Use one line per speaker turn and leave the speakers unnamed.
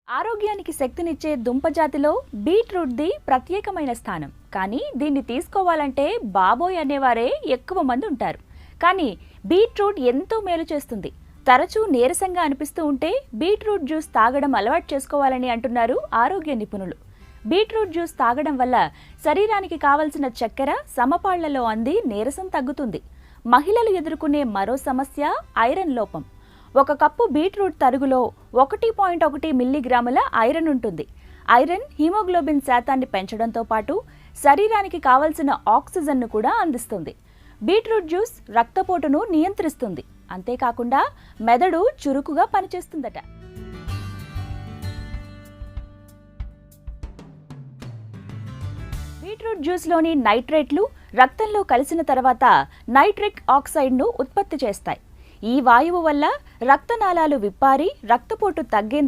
ఆరోగ్యానికి శక్తినిచ్చే దుంప జాతిలో బీట్రూట్ది ప్రత్యేకమైన స్థానం. కానీ దీన్ని తీసుకోవాలంటే బాబోయ్ అనేవారే ఎక్కువ మంది ఉంటారు. కానీ బీట్రూట్ ఎంతో మేలు చేస్తుంది. తరచూ నీరసంగా అనిపిస్తూ ఉంటే బీట్రూట్ జ్యూస్ తాగడం అలవాటు చేసుకోవాలని అంటున్నారు ఆరోగ్య నిపుణులు. బీట్రూట్ జ్యూస్ తాగడం వల్ల శరీరానికి కావలసిన చక్కెర సమపాళ్లలో అంది నీరసం తగ్గుతుంది. మహిళలు ఎదుర్కొనే మరో సమస్య ఐరన్ లోపం. ఒక కప్పు బీట్రూట్ తరుగులో 1.1 మిల్లీగ్రాముల ఐరన్ ఉంటుంది. ఐరన్ హిమోగ్లోబిన్ శాతాన్ని పెంచడంతో పాటు శరీరానికి కావలసిన ఆక్సిజన్ను కూడా అందిస్తుంది. బీట్రూట్ జ్యూస్ రక్తపోటును నియంత్రిస్తుంది. అంతేకాకుండా మెదడు చురుకుగా పనిచేస్తుందట. బీట్రూట్ జ్యూస్లోని నైట్రేట్లు రక్తంలో కలిసిన తర్వాత నైట్రిక్ ఆక్సైడ్ను ఉత్పత్తి చేస్తాయి. ఈ వాయువు వల్ల రక్తనాళాలు విప్పారి రక్తపోటు తగ్గేందుకు